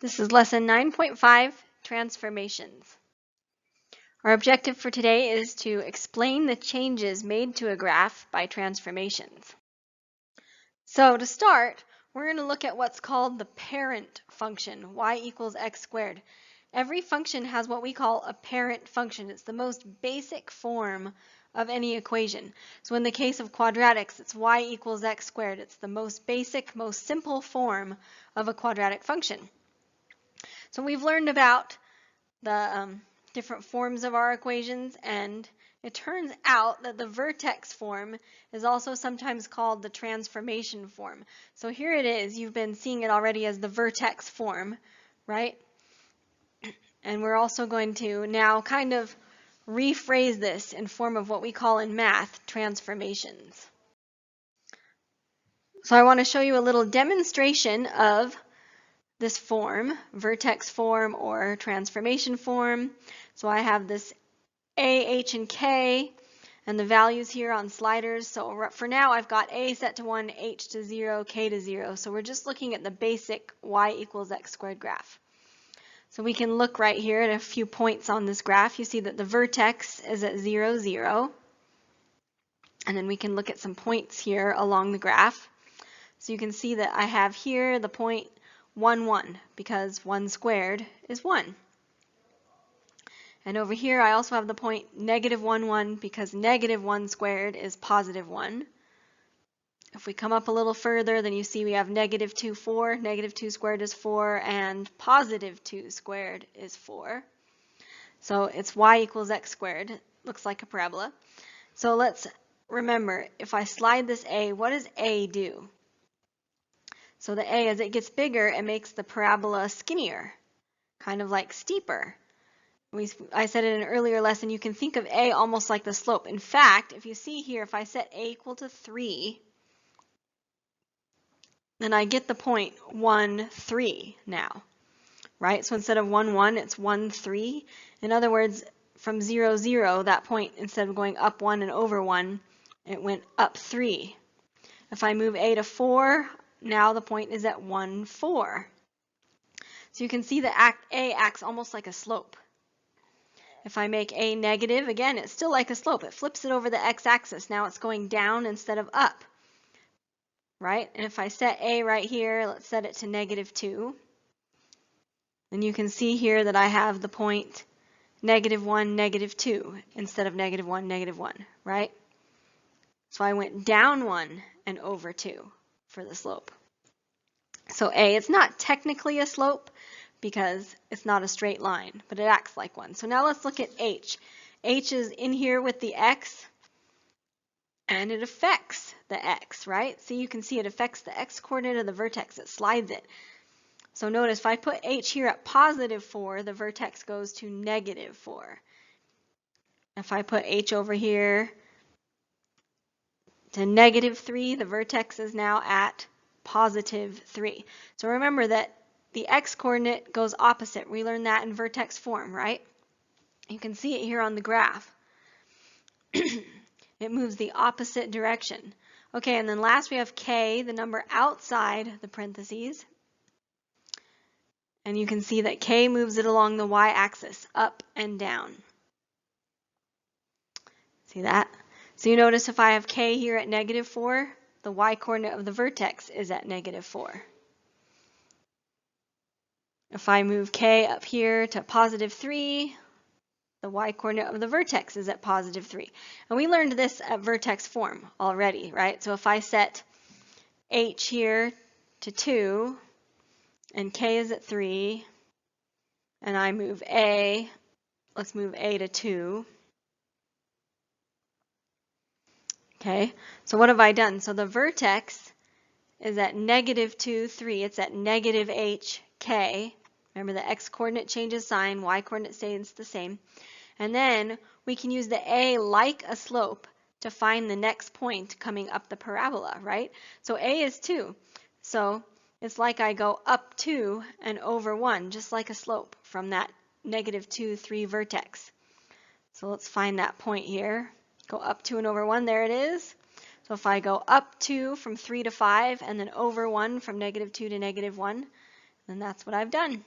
This is lesson 9.5, Transformations. Our objective for today is to explain the changes made to a graph by transformations. So to start, we're going to look at what's called the parent function, y equals x squared. Every function has what we call a parent function. It's the most basic form of any equation. So in the case of quadratics, it's y equals x squared. It's the most basic, most simple form of a quadratic function. So we've learned about the different forms of our equations, and it turns out that the vertex form is also sometimes called the transformation form. So here it is. You've been seeing it already as the vertex form, right? And we're also going to now kind of rephrase this in form of what we call in math transformations. So I want to show you a little demonstration of this form, vertex form or transformation form. So I have this A, H, and K, and the values here on sliders. So for now, I've got A set to 1, H to 0, K to 0. So we're just looking at the basic y equals x squared graph. So we can look right here at a few points on this graph. You see that the vertex is at 0, 0. And then we can look at some points here along the graph. So you can see that I have here the point 1, 1, because 1 squared is 1. And over here I also have the point negative 1, 1, because negative 1 squared is positive 1. If we come up a little further, then you see we have negative 2, 4, negative 2 squared is 4, and positive 2 squared is 4. So it's y equals x squared. It looks like a parabola. So let's remember, if I slide this A, what does A do? So the A, as it gets bigger, it makes the parabola skinnier, kind of like steeper. I said in an earlier lesson, you can think of A almost like the slope. In fact, if you see here, if I set A equal to 3, then I get the point 1, 3 now, right? So instead of 1, 1, it's 1, 3. In other words, from 0, 0, that point, instead of going up 1 and over 1, it went up 3. If I move A to 4, now the point is at 1, 4. So you can see that A acts almost like a slope. If I make A negative, again, it's still like a slope. It flips it over the x-axis. Now it's going down instead of up, right? And if I set A right here, let's set it to negative 2, then you can see here that I have the point negative 1, negative 2 instead of negative 1, negative 1, right? So I went down 1 and over 2 for the slope. So A, it's not technically a slope because it's not a straight line, but it acts like one. So now let's look at H. H is in here with the x, and it affects the x, right? So you can see it affects the x coordinate of the vertex. It slides it. So notice if I put H here at positive 4, the vertex goes to negative 4. If I put H over here to negative 3, the vertex is now at positive 3. So remember that the x-coordinate goes opposite. We learned that in vertex form, right? You can see it here on the graph. It moves the opposite direction. Okay, and then last we have k, the number outside the parentheses. And you can see that k moves it along the y-axis, up and down. See that? So you notice if I have k here at negative 4, the y-coordinate of the vertex is at negative 4. If I move k up here to positive 3, the y-coordinate of the vertex is at positive 3. And we learned this at vertex form already, right? So if I set h here to 2, and k is at 3, and I move a, let's move a to 2. Okay, so what have I done? So the vertex is at negative 2, 3. It's at negative h, k. Remember the x-coordinate changes sign, y-coordinate stays the same. And then we can use the a like a slope to find the next point coming up the parabola, right? So a is 2. So it's like I go up 2 and over 1, just like a slope from that negative 2, 3 vertex. So let's find that point here. Go up 2 and over 1, there it is. So if I go up 2 from 3 to 5 and then over 1 from negative 2 to negative 1, And that's what I've done.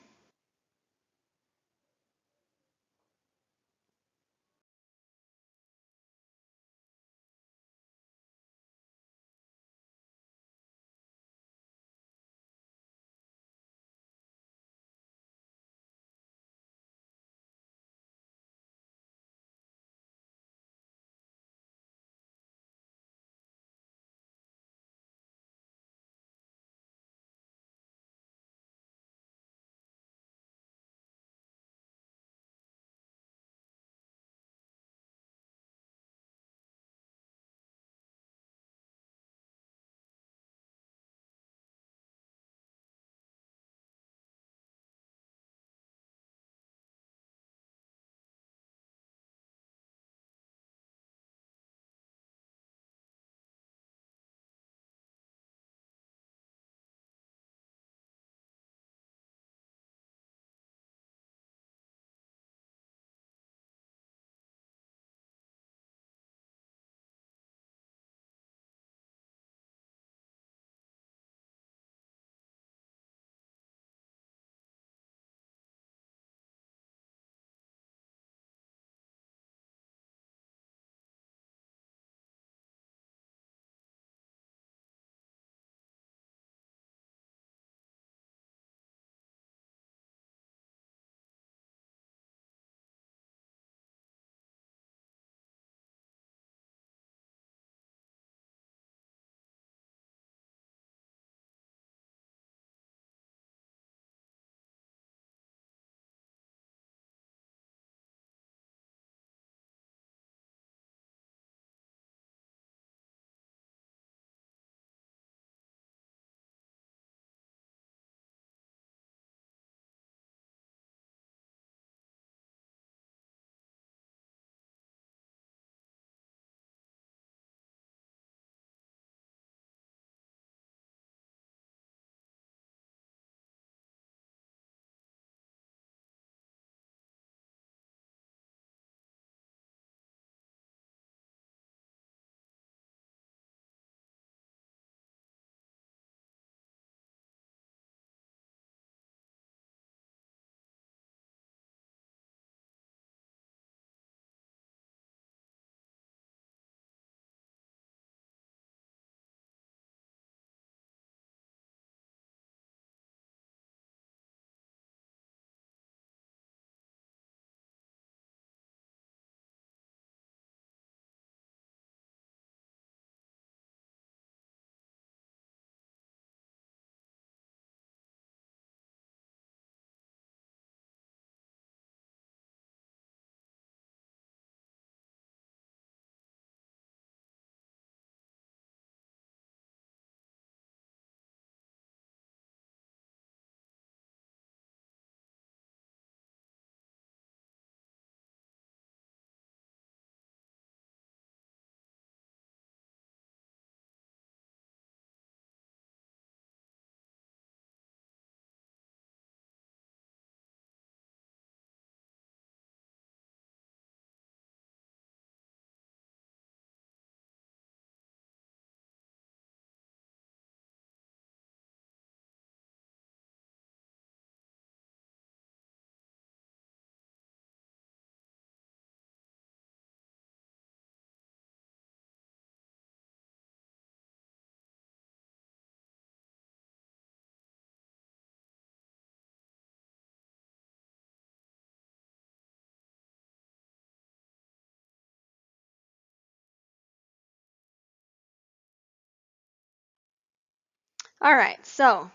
All right, so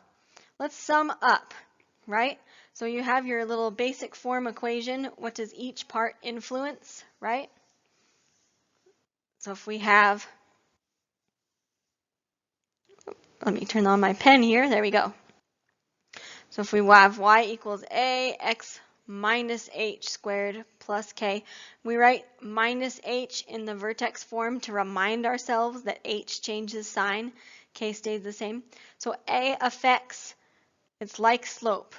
let's sum up, right? So you have your little basic form equation. What does each part influence, right? So if we have, let me turn on my pen here. There we go. So if we have y equals a, x minus h squared plus k, we write minus h in the vertex form to remind ourselves that h changes sign, k stays the same. So a affects, it's like slope.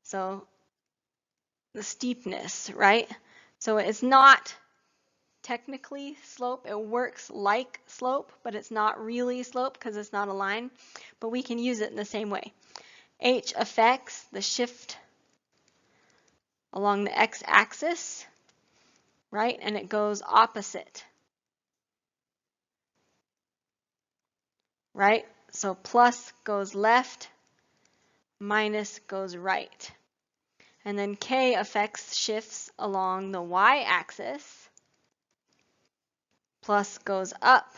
So the steepness, right? So it's not technically slope. It works like slope, but it's not really slope because it's not a line. But we can use it in the same way. H affects the shift along the x-axis, right? And it goes opposite, right? So plus goes left, minus goes right. And then K affects shifts along the y-axis. Plus goes up,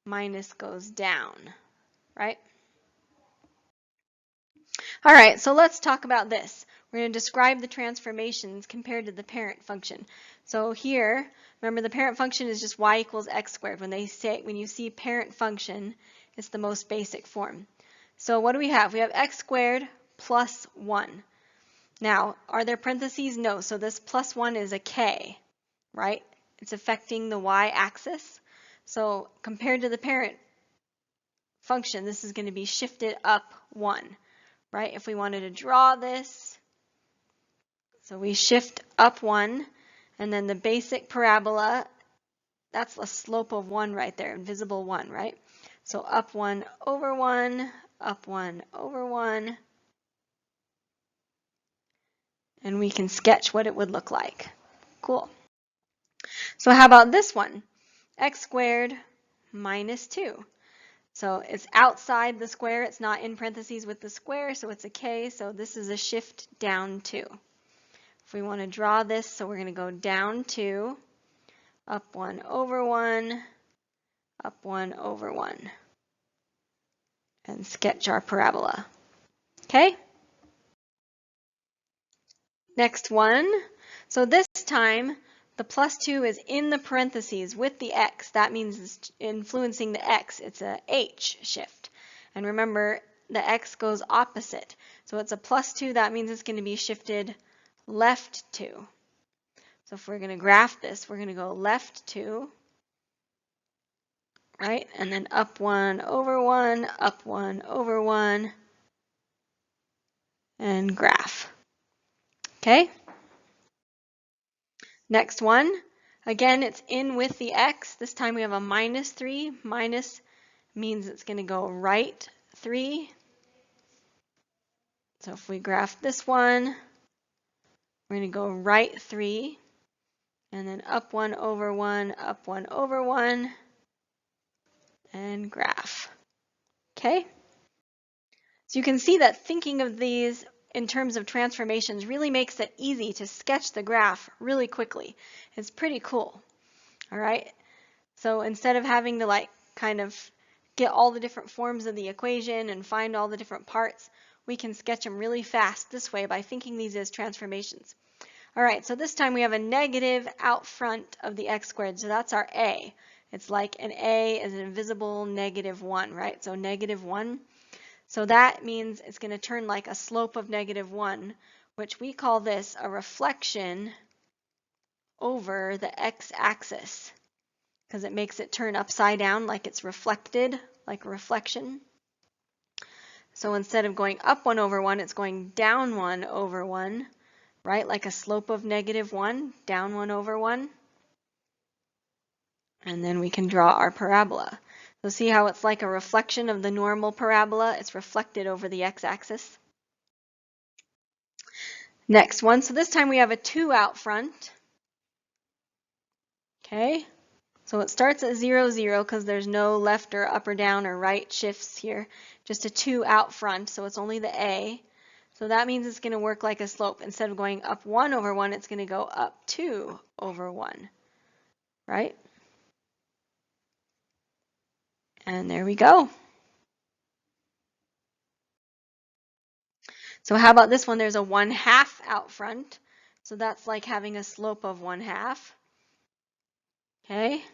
minus goes down, right? All right, so let's talk about this. We're going to describe the transformations compared to the parent function. So here, remember the parent function is just y equals x squared. When you see parent function, it's the most basic form. So what do we have? We have x squared plus 1. Now, are there parentheses? No, so this plus 1 is a k, right? It's affecting the y-axis. So compared to the parent function, this is going to be shifted up 1, right? If we wanted to draw this, so we shift up 1, and then the basic parabola, that's a slope of 1 right there, invisible 1, right? So up 1 over 1, up 1 over 1, and we can sketch what it would look like. Cool. So how about this one? X squared minus 2. So it's outside the square, it's not in parentheses with the square, so it's a k, so this is a shift down 2. If we want to draw this, so we're going to go down 2, up 1 over 1, up 1 over 1, and sketch our parabola. Okay? Next one. So this time, the plus 2 is in the parentheses with the x. That means it's influencing the x. It's a h shift. And remember, the x goes opposite. So it's a plus 2. That means it's going to be shifted left 2. So if we're going to graph this, we're going to go left 2, right? And then up 1 over 1, up 1 over 1, and graph. Okay? Next one. Again, it's in with the x. This time we have a minus 3. Minus means it's going to go right 3. So if we graph this one, we're going to go right 3. And then up 1 over 1, up 1 over 1, and graph. Okay? So you can see that thinking of these in terms of transformations really makes it easy to sketch the graph really quickly. It's pretty cool. All right? So instead of having to kind of get all the different forms of the equation and find all the different parts, we can sketch them really fast this way by thinking these as transformations. All right, so this time we have a negative out front of the x squared, so that's our a. It's like an a is an invisible negative 1, right? So negative 1. So that means it's going to turn like a slope of negative 1, which we call this a reflection over the x-axis, because it makes it turn upside down like it's reflected, like a reflection. So instead of going up 1 over 1, it's going down 1 over 1, right? Like a slope of negative 1, down 1 over 1. And then we can draw our parabola. So see how it's like a reflection of the normal parabola? It's reflected over the x-axis. Next one, so this time we have a 2 out front. Okay, so it starts at 0, 0 because there's no left or up or down or right shifts here. Just a 2 out front, so it's only the a. So that means it's going to work like a slope. Instead of going up 1 over 1, it's going to go up 2 over 1, right? And there we go. So how about this one? There's a 1/2 out front. So that's like having a slope of 1/2. Okay?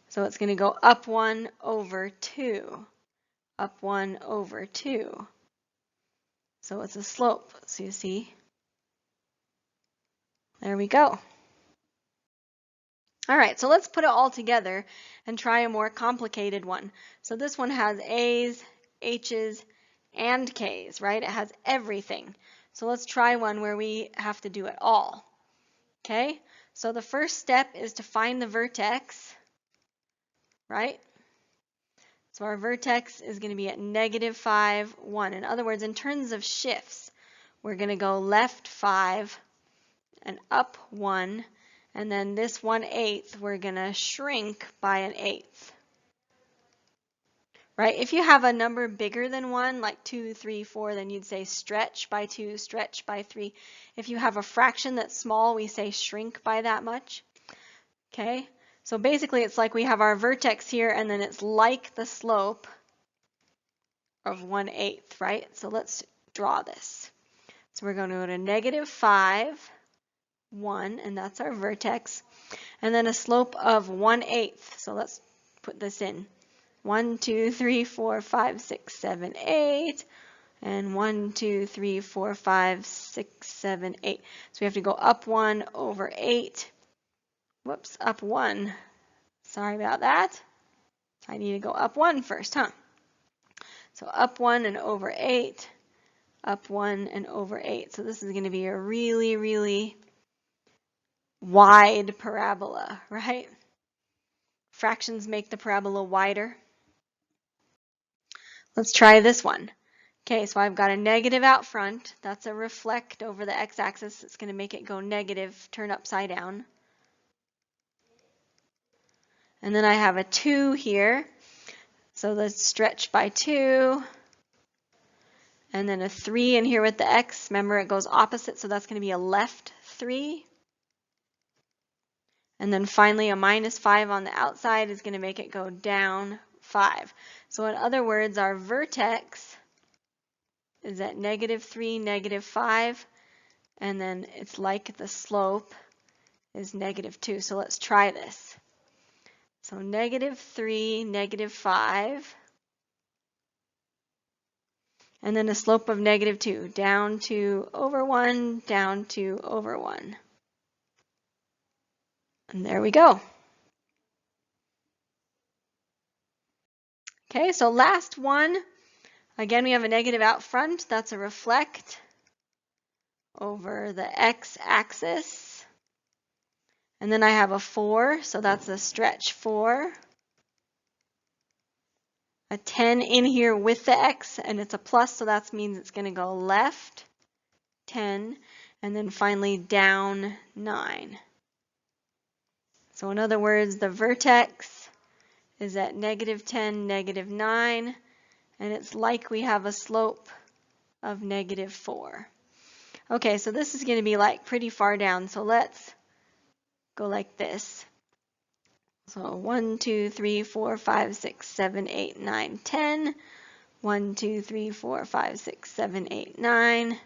So it's going to go up 1 over 2. Up 1 over 2. So it's a slope. So you see, there we go. All right, so let's put it all together and try a more complicated one. So this one has A's, H's, and K's, right? It has everything. So let's try one where we have to do it all. Okay, so the first step is to find the vertex, right? So our vertex is going to be at negative 5, 1. In other words, in terms of shifts, we're going to go left 5 and up 1, and then this 1/8 we're going to shrink by 1/8. Right? If you have a number bigger than 1, like 2, 3, 4, then you'd say stretch by 2, stretch by 3. If you have a fraction that's small, we say shrink by that much. Okay? So basically it's like we have our vertex here, and then it's like the slope of 1/8, right? So let's draw this. So we're going to go to negative 5, 1, and that's our vertex, and then a slope of 1/8. So let's put this in. 1, 2, 3, 4, 5, 6, 7, 8, and 1, 2, 3, 4, 5, 6, 7, 8. So we have to go up 1 over 8. Whoops, up 1. Sorry about that. I need to go up 1 first, huh? So up 1 and over 8, up 1 and over 8. So this is going to be a really, really wide parabola, right? Fractions make the parabola wider. Let's try this one. Okay, so I've got a negative out front. That's a reflect over the x-axis. It's going to make it go negative, turn upside down. And then I have a 2 here. So let's stretch by 2. And then a 3 in here with the x. Remember, it goes opposite, so that's going to be a left 3. And then finally, a minus 5 on the outside is going to make it go down 5. So in other words, our vertex is at negative 3, negative 5, and then it's like the slope is negative 2. So let's try this. So negative 3, negative 5, and then a slope of negative 2, down 2 over 1, down 2 over 1. And there we go. Okay, so last one. Again, we have a negative out front. That's a reflect over the x-axis. And then I have a 4, so that's a stretch 4. A 10 in here with the x, and it's a plus, so that means it's going to go left 10, and then finally down 9. So in other words, the vertex is at negative 10, negative 9, and it's like we have a slope of negative 4. Okay, so this is going to be like pretty far down, so let's go like this. So 1, 2, 3, 4, 5, 6, 7, 8, 9, 10. 1, 2, 3, 4, 5, 6, 7, 8, 9.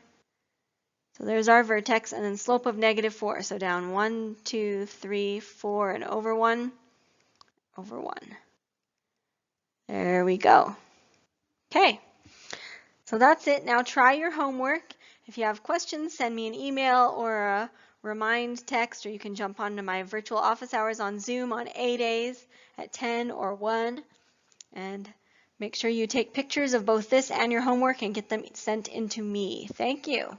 So there's our vertex, and then slope of negative 4. So down 1, 2, 3, 4, and over 1, over 1. There we go. Okay, so that's it. Now try your homework. If you have questions, send me an email or a remind text, or you can jump onto my virtual office hours on Zoom on A days at 10 or 1. And make sure you take pictures of both this and your homework and get them sent in to me. Thank you.